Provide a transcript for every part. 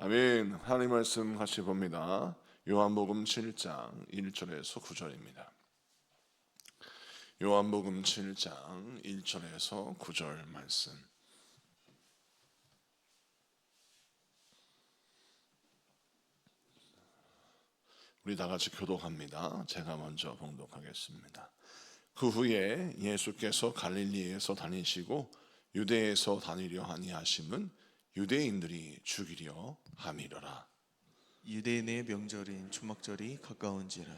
아멘. 하나님 말씀 같이 봅니다. 요한복음 7장 1절에서 9절입니다. 요한복음 7장 1절에서 9절 말씀. 우리 다 같이 교독합니다. 제가 먼저 봉독하겠습니다. 그 후에 예수께서 갈릴리에서 다니시고 유대에서 다니려 아니하심은 유대인들이 죽이려 함이로라. 유대인의 명절인 초막절이 가까운지라.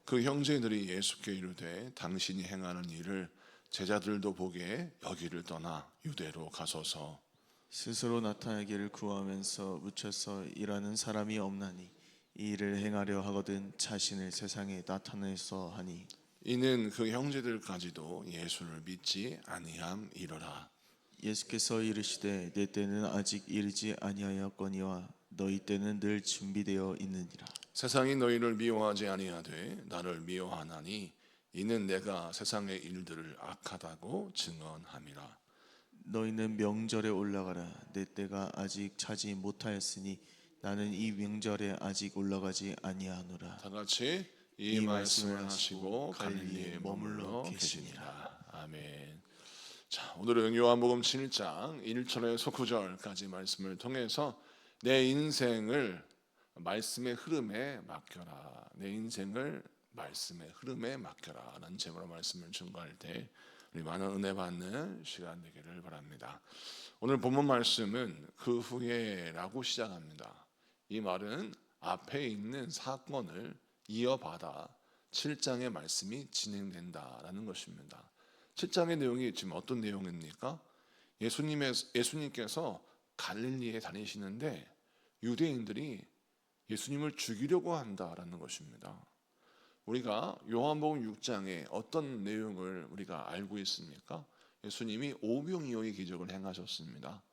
그 형제들이 예수께 이르되 당신이 행하는 일을 제자들도 보게 여기를 떠나 유대로 가소서. 스스로 나타나기를 구하면서 묻혀서 일하는 사람이 없나니 이 일을 행하려 하거든 자신을 세상에 나타내서 하니. 이는 그 형제들까지도 예수를 믿지 아니함이로라. 예수께서 이르시되 내 때는 아직 이르지 아니하였거니와 너희 때는 늘 준비되어 있느니라. 세상이 너희를 미워하지 아니하되 나를 미워하나니 이는 내가 세상의 일들을 악하다고 증언함이라. 너희는 명절에 올라가라. 내 때가 아직 차지 못하였으니 나는 이 명절에 아직 올라가지 아니하노라. 다 같이 이 말씀을 하시고 갈릴리에 머물러 계시니라. 아멘. 자, 오늘은 요한복음 7장 1절에서 9절까지 말씀을 통해서 내 인생을 말씀의 흐름에 맡겨라. 내 인생을 말씀의 흐름에 맡겨라 라는 제목으로 말씀을 증거할 때 우리 많은 은혜 받는 시간 되기를 바랍니다. 오늘 본문 말씀은 그 후에 라고 시작합니다. 이 말은 앞에 있는 사건을 이어받아 7장의 말씀이 진행된다라는 것입니다. 7장의 내용이 지금 어떤 내용입니까? 예수님께서 갈릴리에 다니시는데 유대인들이 예수님을 죽이려고 한다라는 것입니다. 우리가 요한복음 6장에 어떤 내용을 우리가 알고 있습니까? 예수님이 오병이어의 기적을 행하셨습니다.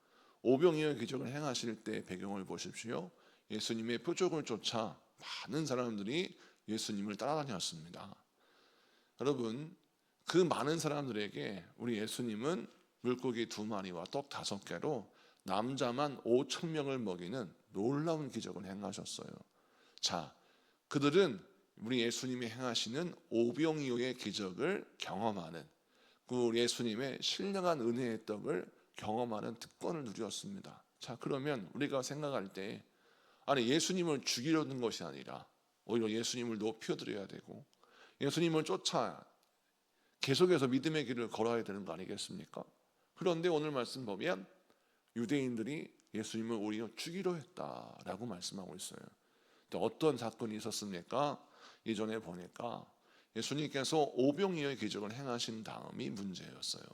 오병이어의 기적을 행하실 때 배경을 보십시오. 예수님의 표적을 쫓아 많은 사람들이 예수님을 따라다녔습니다. 여러분, 그 많은 사람들에게 우리 예수님은 물고기 2마리와 떡 5개로 남자만 5,000명을 먹이는 놀라운 기적을 행하셨어요. 자, 그들은 우리 예수님이 행하시는 오병이어의 기적을 경험하는, 그 우리 예수님의 신령한 은혜의 떡을 경험하는 특권을 누렸습니다. 자, 그러면 우리가 생각할 때 아니 예수님을 죽이려는 것이 아니라 오히려 예수님을 높여드려야 되고 예수님을 쫓아 계속해서 믿음의 길을 걸어야 되는 거 아니겠습니까? 그런데 오늘 말씀 보면 유대인들이 예수님을 오히려 죽이려 했다라고 말씀하고 있어요. 어떤 사건이 있었습니까? 이전에 보니까 예수님께서 오병이어의 기적을 행하신 다음이 문제였어요.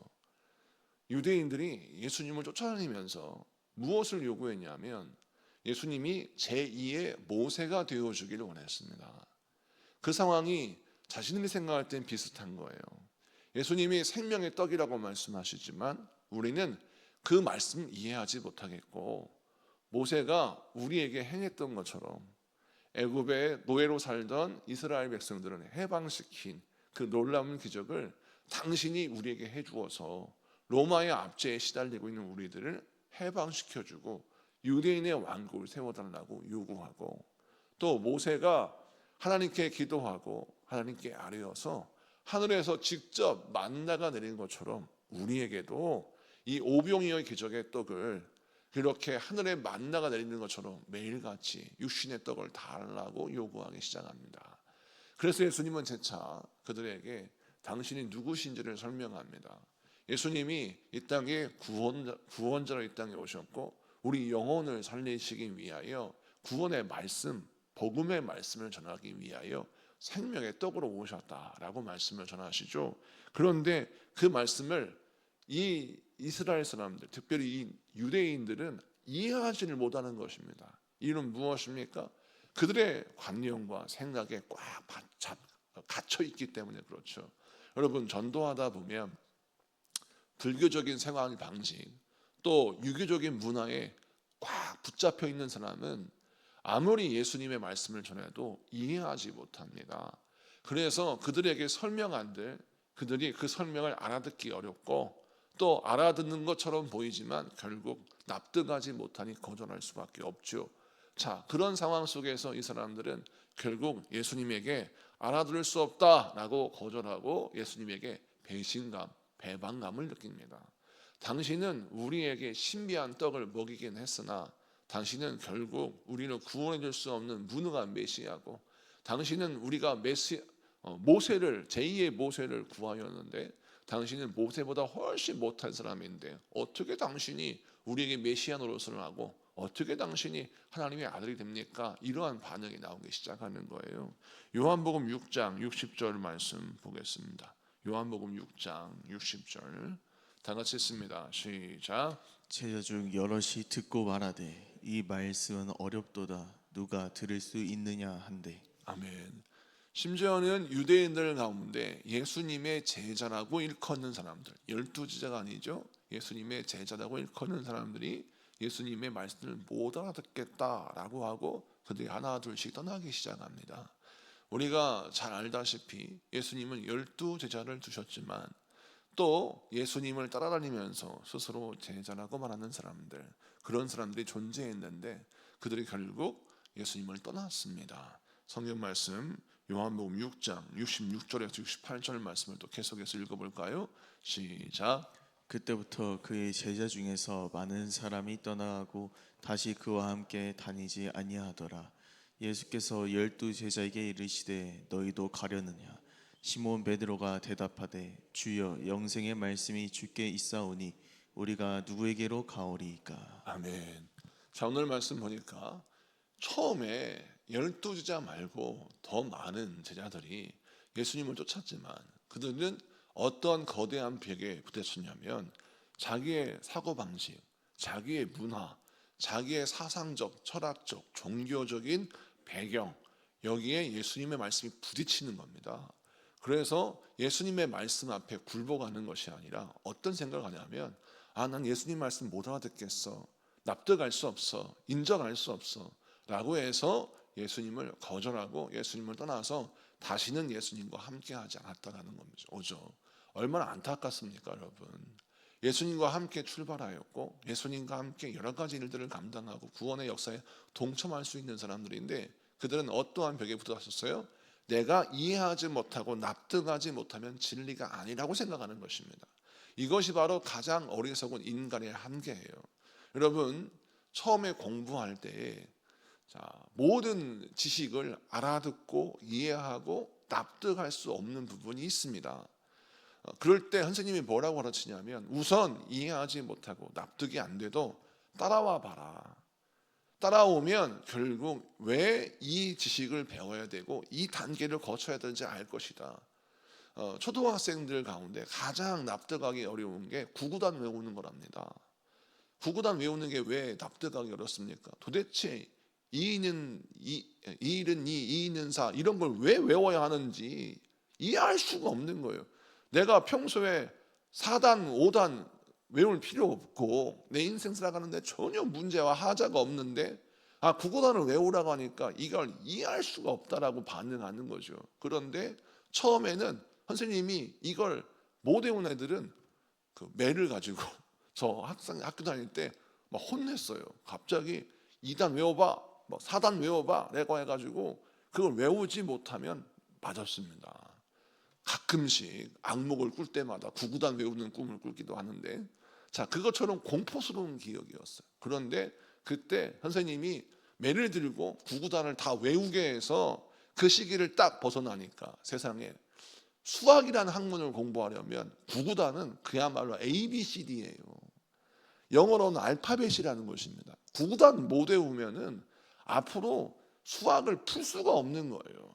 유대인들이 예수님을 쫓아다니면서 무엇을 요구했냐면 예수님이 제2의 모세가 되어주기를 원했습니다. 그 상황이 자신들이 생각할 땐 비슷한 거예요. 예수님이 생명의 떡이라고 말씀하시지만 우리는 그 말씀을 이해하지 못하겠고 모세가 우리에게 행했던 것처럼 애굽의 노예로 살던 이스라엘 백성들은 해방시킨 그 놀라운 기적을 당신이 우리에게 해주어서 로마의 압제에 시달리고 있는 우리들을 해방시켜주고 유대인의 왕국을 세워달라고 요구하고 또 모세가 하나님께 기도하고 하나님께 아뢰어서 하늘에서 직접 만나가 내리는 것처럼 우리에게도 이 오병이어의 기적의 떡을 그렇게 하늘에 만나가 내리는 것처럼 매일같이 육신의 떡을 달라고 요구하기 시작합니다. 그래서 예수님은 재차 그들에게 당신이 누구신지를 설명합니다. 예수님이 이 땅에 구원자로 이 땅에 오셨고 우리 영혼을 살리시기 위하여 구원의 말씀, 복음의 말씀을 전하기 위하여 생명의 떡으로 오셨다라고 말씀을 전하시죠. 그런데 그 말씀을 이 이스라엘 사람들, 특별히 이 유대인들은 이해하지를 못하는 것입니다. 이유는 무엇입니까? 그들의 관념과 생각에 꽉 갇혀 있기 때문에 그렇죠. 여러분, 전도하다 보면 불교적인 생활 방식 또 유교적인 문화에 꽉 붙잡혀 있는 사람은 아무리 예수님의 말씀을 전해도 이해하지 못합니다. 그래서 그들에게 설명한들 그들이 그 설명을 알아듣기 어렵고 또 알아듣는 것처럼 보이지만 결국 납득하지 못하니 거절할 수밖에 없죠. 자, 그런 상황 속에서 이 사람들은 결국 예수님에게 알아들을 수 없다라고 거절하고 예수님에게 배신감, 배반감을 느낍니다. 당신은 우리에게 신비한 떡을 먹이긴 했으나 당신은 결국 우리를 구원해 줄 수 없는 무능한 메시아고, 당신은 우리가 모세를 제2의 모세를 구하였는데 당신은 모세보다 훨씬 못한 사람인데 어떻게 당신이 우리에게 메시아 노릇을 하고 어떻게 당신이 하나님의 아들이 됩니까? 이러한 반응이 나오기 시작하는 거예요. 요한복음 6장 60절 말씀 보겠습니다. 요한복음 6장 60절 다 같이 읽습니다. 시작. 제자 중 여럿이 듣고 말하되 이 말씀은 어렵도다 누가 들을 수 있느냐 한데. 아멘. 심지어는 유대인들 가운데 예수님의 제자라고 일컫는 사람들, 12제자가 아니죠. 예수님의 제자라고 일컫는 사람들이 예수님의 말씀을 못 알아듣겠다라고 하고 그들이 하나 둘씩 떠나기 시작합니다. 우리가 잘 알다시피 예수님은 12제자를 두셨지만 또 예수님을 따라다니면서 스스로 제자라고 말하는 사람들, 그런 사람들이 존재했는데 그들이 결국 예수님을 떠났습니다. 성경 말씀 요한복음 6장 66절에서 68절 말씀을 또 계속해서 읽어볼까요? 시작. 그때부터 그의 제자 중에서 많은 사람이 떠나가고 다시 그와 함께 다니지 아니하더라. 예수께서 12제자에게 이르시되 너희도 가려느냐? 시몬 베드로가 대답하되 주여 영생의 말씀이 주께 있사오니 우리가 누구에게로 가오리이까? 아멘. 자, 오늘 말씀 보니까 처음에 12제자 말고 더 많은 제자들이 예수님을 쫓았지만 그들은 어떤 거대한 벽에 부딪혔냐면 자기의 사고방식, 자기의 문화, 자기의 사상적, 철학적, 종교적인 배경, 여기에 예수님의 말씀이 부딪히는 겁니다. 그래서 예수님의 말씀 앞에 굴복하는 것이 아니라 어떤 생각을 하냐면 난 예수님 말씀 못 알아듣겠어, 납득할 수 없어, 인정할 수 없어 라고 해서 예수님을 거절하고 예수님을 떠나서 다시는 예수님과 함께하지 않았다라는 겁니다. 오죠. 얼마나 안타깝습니까, 여러분? 예수님과 함께 출발하였고 예수님과 함께 여러 가지 일들을 감당하고 구원의 역사에 동참할 수 있는 사람들인데 그들은 어떠한 벽에 부딪혔어요? 내가 이해하지 못하고 납득하지 못하면 진리가 아니라고 생각하는 것입니다. 이것이 바로 가장 어리석은 인간의 한계예요. 여러분, 처음에 공부할 때 모든 지식을 알아듣고 이해하고 납득할 수 없는 부분이 있습니다. 그럴 때 선생님이 뭐라고 가르치냐면 우선 이해하지 못하고 납득이 안 돼도 따라와 봐라. 따라오면 결국 왜 이 지식을 배워야 되고 이 단계를 거쳐야 되는지 알 것이다. 초등학생들 가운데 가장 납득하기 어려운 게 구구단 외우는 거랍니다. 구구단 외우는 게 왜 납득하기 어렵습니까? 도대체 이는 이는 이는 사 이런 걸 왜 외워야 하는지 이해할 수가 없는 거예요. 내가 평소에 4단, 5단 외울 필요 없고 내 인생 살아가는데 전혀 문제와 하자가 없는데 구구단을 외우라고 하니까 이걸 이해할 수가 없다라고 반응하는 거죠. 그런데 처음에는 선생님이 이걸 못 외운 애들은 그 매를 가지고 저 학교 다닐 때 막 혼냈어요. 갑자기 2단 외워봐, 4단 외워봐 라고 해가지고 그걸 외우지 못하면 맞았습니다. 가끔씩 악몽을 꿀 때마다 9구단 외우는 꿈을 꿀기도 하는데 그것처럼 공포스러운 기억이었어요. 그런데 그때 선생님이 매를 들고 9구단을 다 외우게 해서 그 시기를 딱 벗어나니까 세상에 수학이라는 학문을 공부하려면 9구단은 그야말로 ABCD예요. 영어로는 알파벳이라는 것입니다. 9구단 못 외우면은 앞으로 수학을 풀 수가 없는 거예요.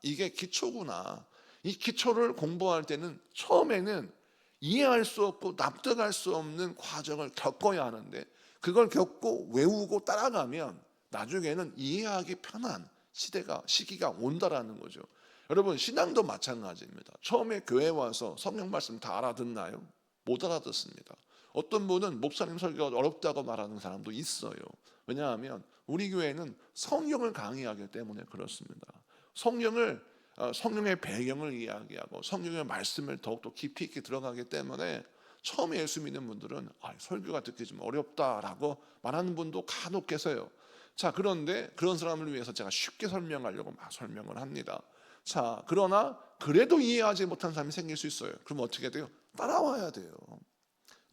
이게 기초구나. 이 기초를 공부할 때는 처음에는 이해할 수 없고 납득할 수 없는 과정을 겪어야 하는데 그걸 겪고 외우고 따라가면 나중에는 이해하기 편한 시기가 온다라는 거죠. 여러분, 신앙도 마찬가지입니다. 처음에 교회 와서 성경 말씀 다 알아듣나요? 못 알아듣습니다. 어떤 분은 목사님 설교가 어렵다고 말하는 사람도 있어요. 왜냐하면 우리 교회는 성경을 강의하기 때문에 그렇습니다. 성령의 배경을 이야기하고 성령의 말씀을 더욱더 깊이 있게 들어가기 때문에 처음에 예수 믿는 분들은 설교가 듣기 좀 어렵다라고 말하는 분도 간혹 계세요. 자, 그런데 그런 사람을 위해서 제가 쉽게 설명하려고 막 설명을 합니다. 자, 그러나 그래도 이해하지 못한 사람이 생길 수 있어요. 그럼 어떻게 돼요? 따라와야 돼요.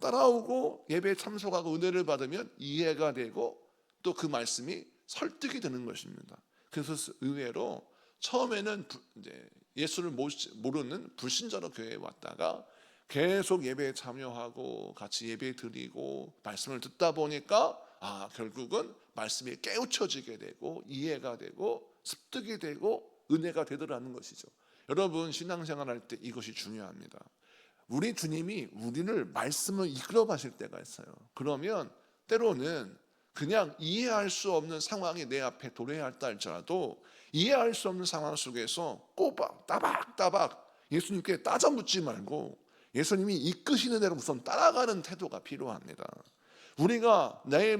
따라오고 예배에 참석하고 은혜를 받으면 이해가 되고 또 그 말씀이 설득이 되는 것입니다. 그래서 의외로 처음에는 이제 예수를 모르는 불신자로 교회에 왔다가 계속 예배에 참여하고 같이 예배 드리고 말씀을 듣다 보니까 결국은 말씀이 깨우쳐지게 되고 이해가 되고 습득이 되고 은혜가 되더라는 것이죠. 여러분, 신앙생활 할 때 이것이 중요합니다. 우리 주님이 우리를 말씀을 이끌어 가실 때가 있어요. 그러면 때로는 그냥 이해할 수 없는 상황이 내 앞에 도래했다 할지라도 이해할 수 없는 상황 속에서 꼬박 따박따박 예수님께 따져 묻지 말고 예수님이 이끄시는 대로 우선 따라가는 태도가 필요합니다. 우리가 내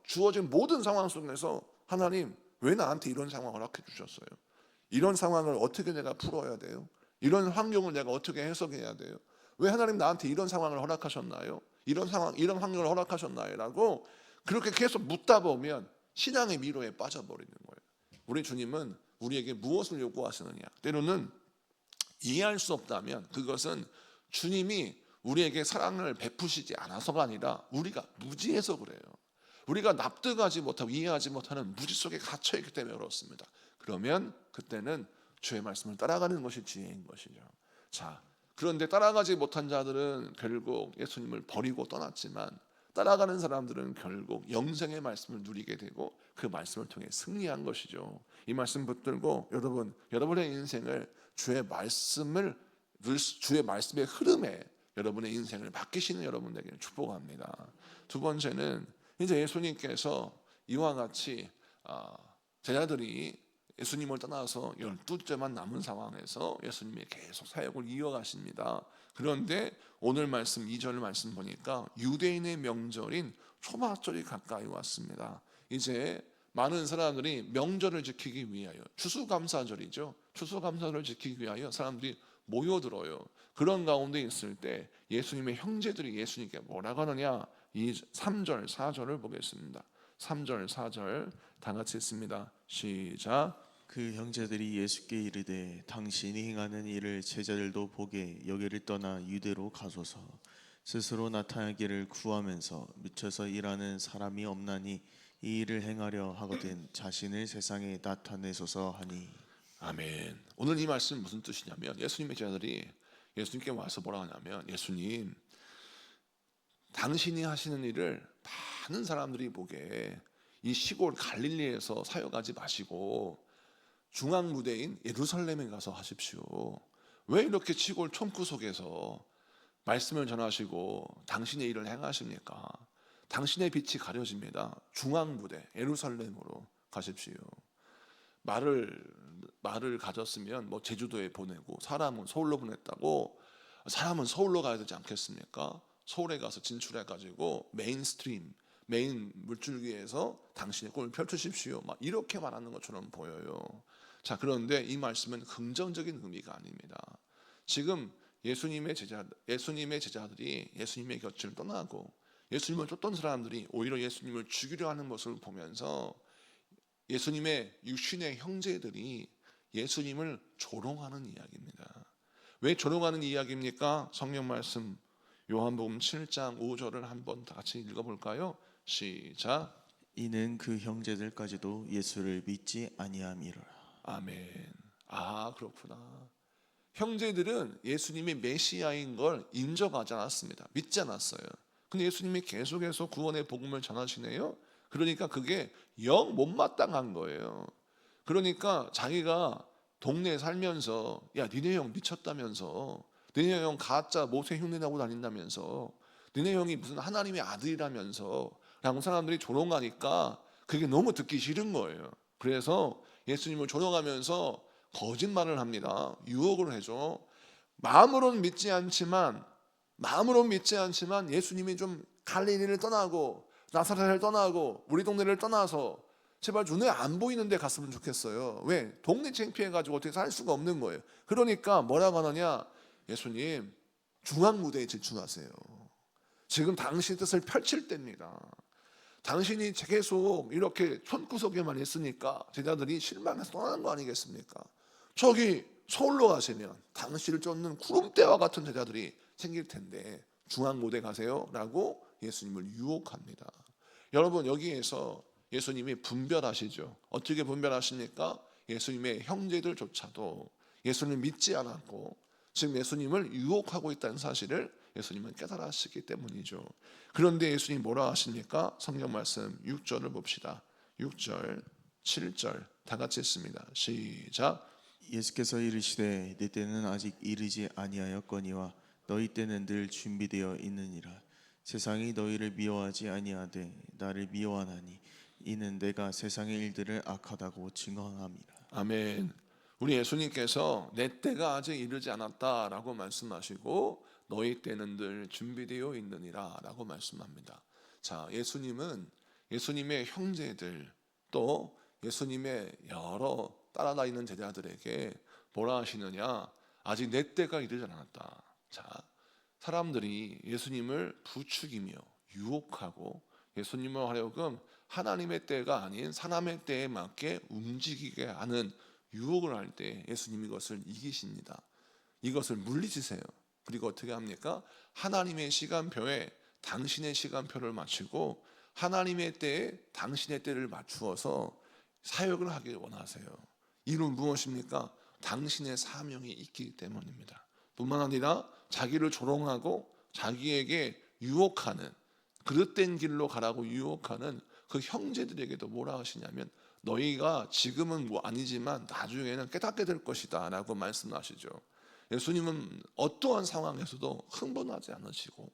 주어진 모든 상황 속에서 하나님, 왜 나한테 이런 상황을 허락해 주셨어요? 이런 상황을 어떻게 내가 풀어야 돼요? 이런 환경을 내가 어떻게 해석해야 돼요? 왜 하나님 나한테 이런 상황을 허락하셨나요? 이런 상황, 이런 환경을 허락하셨나요? 라고 그렇게 계속 묻다 보면 신앙의 미로에 빠져버리는 거예요. 우리 주님은 우리에게 무엇을 요구하시느냐? 때로는 이해할 수 없다면 그것은 주님이 우리에게 사랑을 베푸시지 않아서가 아니라 우리가 무지해서 그래요. 우리가 납득하지 못하고 이해하지 못하는 무지 속에 갇혀 있기 때문에 그렇습니다. 그러면 그때는 주의 말씀을 따라가는 것이 지혜인 것이죠. 자, 그런데 따라가지 못한 자들은 결국 예수님을 버리고 떠났지만 따라가는 사람들은 결국 영생의 말씀을 누리게 되고 그 말씀을 통해 승리한 것이죠. 이 말씀 붙들고 여러분, 여러분의 인생을 주의 말씀의 흐름에 여러분의 인생을 맡기시는 여러분에게 축복합니다. 두 번째는 이제 예수님께서 이와 같이 제자들이 예수님을 떠나서 12제만 남은 상황에서 예수님이 계속 사역을 이어가십니다. 그런데 오늘 말씀 2절 말씀 보니까 유대인의 명절인 초막절이 가까이 왔습니다. 이제 많은 사람들이 명절을 지키기 위하여 추수감사절이죠. 추수감사절을 지키기 위하여 사람들이 모여들어요. 그런 가운데 있을 때 예수님의 형제들이 예수님께 뭐라고 하느냐? 이 3절 4절을 보겠습니다. 3절 4절 다 같이 읽습니다. 시작. 그 형제들이 예수께 이르되 당신이 행하는 일을 제자들도 보게 여기를 떠나 유대로 가소서. 스스로 나타나기를 구하면서 미쳐서 일하는 사람이 없나니 이 일을 행하려 하거든 자신을 세상에 나타내소서 하니. 아멘. 오늘 이 말씀은 무슨 뜻이냐면 예수님의 제자들이 예수님께 와서 뭐라 하냐면 예수님, 당신이 하시는 일을 많은 사람들이 보게 이 시골 갈릴리에서 사역하지 마시고 중앙 무대인 예루살렘에 가서 하십시오. 왜 이렇게 시골 촌구석에서 말씀을 전하시고 당신의 일을 행하십니까? 당신의 빛이 가려집니다. 중앙 무대 예루살렘으로 가십시오. 말을 가졌으면 뭐 제주도에 보내고 사람은 서울로 보냈다고 사람은 서울로 가야 되지 않겠습니까? 서울에 가서 진출해 가지고 메인 물줄기에서 당신의 꿈을 펼치십시오. 막 이렇게 말하는 것처럼 보여요. 자, 그런데 이 말씀은 긍정적인 의미가 아닙니다. 지금 예수님의 제자들이 예수님의 곁을 떠나고 예수님을 쫓던 사람들이 오히려 예수님을 죽이려 하는 모습을 보면서 예수님의 육신의 형제들이 예수님을 조롱하는 이야기입니다. 왜 조롱하는 이야기입니까? 성경 말씀 요한복음 7장 5절을 한번 다 같이 읽어볼까요? 시작. 이는 그 형제들까지도 예수를 믿지 아니함이로라. 아멘. 그렇구나. 형제들은 예수님이 메시아인 걸 인정하지 않았습니다. 믿지 않았어요. 근데 예수님이 계속해서 구원의 복음을 전하시네요. 그러니까 그게 영 못마땅한 거예요. 그러니까 자기가 동네에 살면서 야, 니네 형 미쳤다면서, 니네 형 가짜 모세 흉내내고 다닌다면서, 니네 형이 무슨 하나님의 아들이라면서 라고 사람들이 조롱하니까 그게 너무 듣기 싫은 거예요. 그래서 예수님을 조롱하면서 거짓말을 합니다. 유혹을 해줘. 마음으로는 믿지 않지만 예수님이 좀 갈릴리를 떠나고 나사렛을 떠나고 우리 동네를 떠나서 제발 눈에 안 보이는 데 갔으면 좋겠어요. 왜? 동네 창피해가지고 어떻게 살 수가 없는 거예요. 그러니까 뭐라고 하느냐? 예수님, 중앙 무대에 집중하세요. 지금 당신 뜻을 펼칠 때입니다. 당신이 계속 이렇게 손구석에만 있으니까 제자들이 실망해서 떠나는 거 아니겠습니까? 저기 서울로 가시면 당신을 쫓는 구름대와 같은 제자들이 생길 텐데 중앙고대 가세요라고 예수님을 유혹합니다. 여러분, 여기에서 예수님이 분별하시죠. 어떻게 분별하십니까? 예수님의 형제들조차도 예수님을 믿지 않았고 지금 예수님을 유혹하고 있다는 사실을 예수님은 깨달으시기 때문이죠. 그런데 예수님이 뭐라 하십니까? 성경 말씀 6절을 봅시다. 6절, 7절 다 같이 읽습니다. 시작. 예수께서 이르시되 내 때는 아직 이르지 아니하였거니와 너희 때는 늘 준비되어 있느니라. 세상이 너희를 미워하지 아니하되 나를 미워하나니 이는 내가 세상의 일들을 악하다고 증언함이라. 아멘. 우리 예수님께서 내 때가 아직 이르지 않았다라고 말씀하시고 너희 때는 늘 준비되어 있느니라 라고 말씀합니다. 자, 예수님은 예수님의 형제들 또 예수님의 여러 따라다니는 제자들에게 뭐라 하시느냐? 아직 내 때가 이르지 않았다. 자, 사람들이 예수님을 부추기며 유혹하고 예수님을 하려금 하나님의 때가 아닌 사람의 때에 맞게 움직이게 하는 유혹을 할 때 예수님이 이것을 이기십니다. 이것을 물리치세요. 그리고 어떻게 합니까? 하나님의 시간표에 당신의 시간표를 맞추고 하나님의 때에 당신의 때를 맞추어서 사역을 하길 원하세요. 이는 무엇입니까? 당신의 사명이 있기 때문입니다. 뿐만 아니라 자기를 조롱하고 자기에게 유혹하는 그릇된 길로 가라고 유혹하는 그 형제들에게도 뭐라 하시냐면 너희가 지금은 뭐 아니지만 나중에는 깨닫게 될 것이다 라고 말씀하시죠. 예수님은 어떠한 상황에서도 흥분하지 않으시고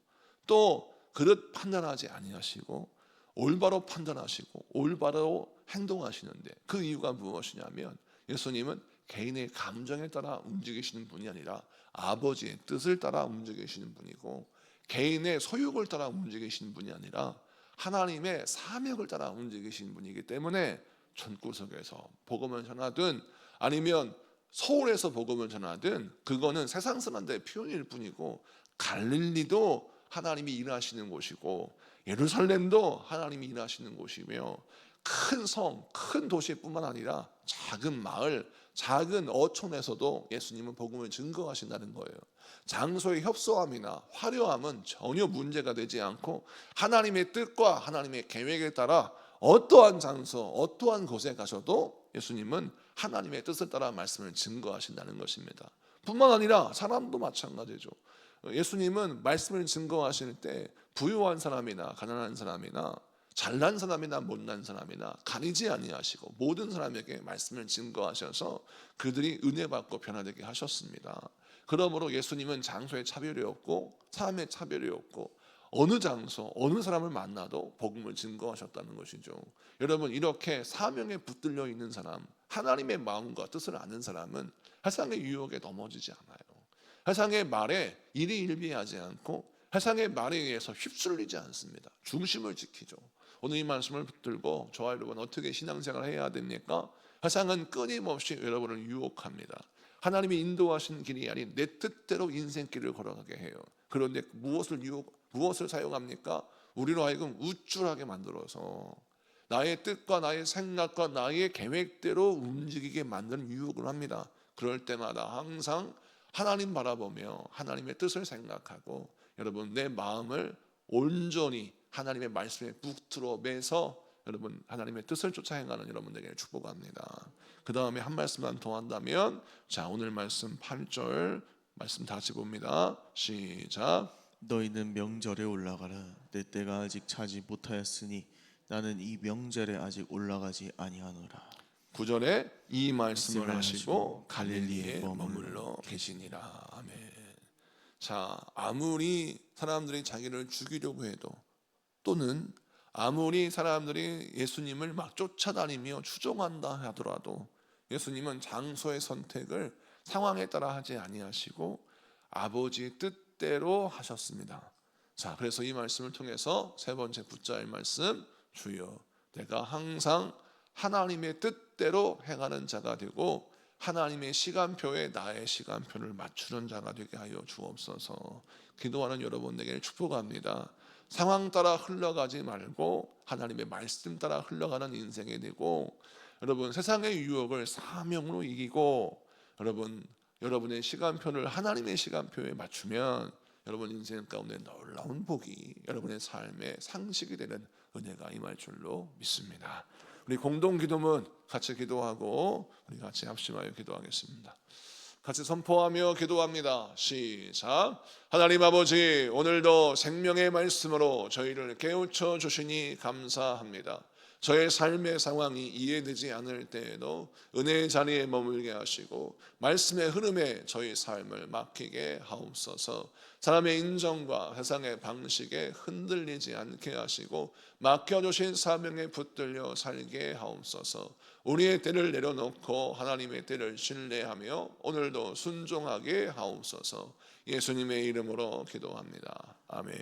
또 그릇 판단하지 아니하시고 올바로 판단하시고 올바로 행동하시는데 그 이유가 무엇이냐면 예수님은 개인의 감정에 따라 움직이시는 분이 아니라 아버지의 뜻을 따라 움직이시는 분이고 개인의 소욕을 따라 움직이시는 분이 아니라 하나님의 사명을 따라 움직이시는 분이기 때문에 전구석에서 복음을 전하든 아니면 서울에서 복음을 전하든 그거는 세상 사람들의 표현일 뿐이고 갈릴리도 하나님이 일하시는 곳이고 예루살렘도 하나님이 일하시는 곳이며 큰 성, 큰 도시뿐만 아니라 작은 마을, 작은 어촌에서도 예수님은 복음을 증거하신다는 거예요. 장소의 협소함이나 화려함은 전혀 문제가 되지 않고 하나님의 뜻과 하나님의 계획에 따라 어떠한 장소, 어떠한 곳에 가셔도 예수님은 하나님의 뜻을 따라 말씀을 증거하신다는 것입니다. 뿐만 아니라 사람도 마찬가지죠. 예수님은 말씀을 증거하실 때 부유한 사람이나 가난한 사람이나 잘난 사람이나 못난 사람이나 가리지 아니하시고 모든 사람에게 말씀을 증거하셔서 그들이 은혜 받고 변화되게 하셨습니다. 그러므로 예수님은 장소에 차별이 없고 사람의 차별이 없고 어느 장소 어느 사람을 만나도 복음을 증거하셨다는 것이죠. 여러분, 이렇게 사명에 붙들려 있는 사람, 하나님의 마음과 뜻을 아는 사람은 세상의 유혹에 넘어지지 않아요. 세상의 말에 일희일비하지 않고 세상의 말에 의해서 휩쓸리지 않습니다. 중심을 지키죠. 오늘 이 말씀을 붙들고 저와 여러분 어떻게 신앙생활을 해야 됩니까? 세상은 끊임없이 여러분을 유혹합니다. 하나님이 인도하신 길이 아닌 내 뜻대로 인생길을 걸어가게 해요. 그런데 무엇을 사용합니까? 우리로 하여금 우쭐하게 만들어서 나의 뜻과 나의 생각과 나의 계획대로 움직이게 만드는 유혹을 합니다. 그럴 때마다 항상 하나님 바라보며 하나님의 뜻을 생각하고 여러분 내 마음을 온전히 하나님의 말씀에 붙들어 매서 여러분 하나님의 뜻을 쫓아 행하는 여러분에게 축복합니다. 그 다음에 한 말씀만 더 한다면 자, 오늘 말씀 8절 말씀 다 같이 봅니다. 시작. 너희는 명절에 올라가라. 내 때가 아직 차지 못하였으니 나는 이 명절에 아직 올라가지 아니하노라. 9절에 이 말씀을 말씀을 하시고 하시고 갈릴리에 갈릴리에 머물러 머물러 계시니라. 아멘. 자, 아무리 사람들이 자기를 죽이려고 해도 또는 아무리 사람들이 예수님을 막 쫓아다니며 추종한다 하더라도 예수님은 장소의 선택을 상황에 따라 하지 아니하시고 아버지의 뜻대로 하셨습니다. 자, 그래서 이 말씀을 통해서 세 번째 붙잡을 말씀, 주여 내가 항상 하나님의 뜻대로 행하는 자가 되고 하나님의 시간표에 나의 시간표를 맞추는 자가 되게 하여 주옵소서. 기도하는 여러분에게 축복합니다. 상황 따라 흘러가지 말고 하나님의 말씀 따라 흘러가는 인생이 되고, 여러분 세상의 유혹을 사명으로 이기고 여러분의 시간표를 하나님의 시간표에 맞추면 여러분 인생 가운데 놀라운 복이 여러분의 삶의 상식이 되는 은혜가 임할 줄로 믿습니다. 우리 공동 기도문 같이 기도하고 우리 같이 합심하여 기도하겠습니다. 같이 선포하며 기도합니다. 시작. 하나님 아버지, 오늘도 생명의 말씀으로 저희를 깨우쳐 주시니 감사합니다. 저의 삶의 상황이 이해되지 않을 때에도 은혜의 자리에 머물게 하시고 말씀의 흐름에 저희 삶을 맡기게 하옵소서. 사람의 인정과 세상의 방식에 흔들리지 않게 하시고 맡겨주신 사명에 붙들려 살게 하옵소서. 우리의 때를 내려놓고 하나님의 때를 신뢰하며 오늘도 순종하게 하옵소서. 예수님의 이름으로 기도합니다. 아멘.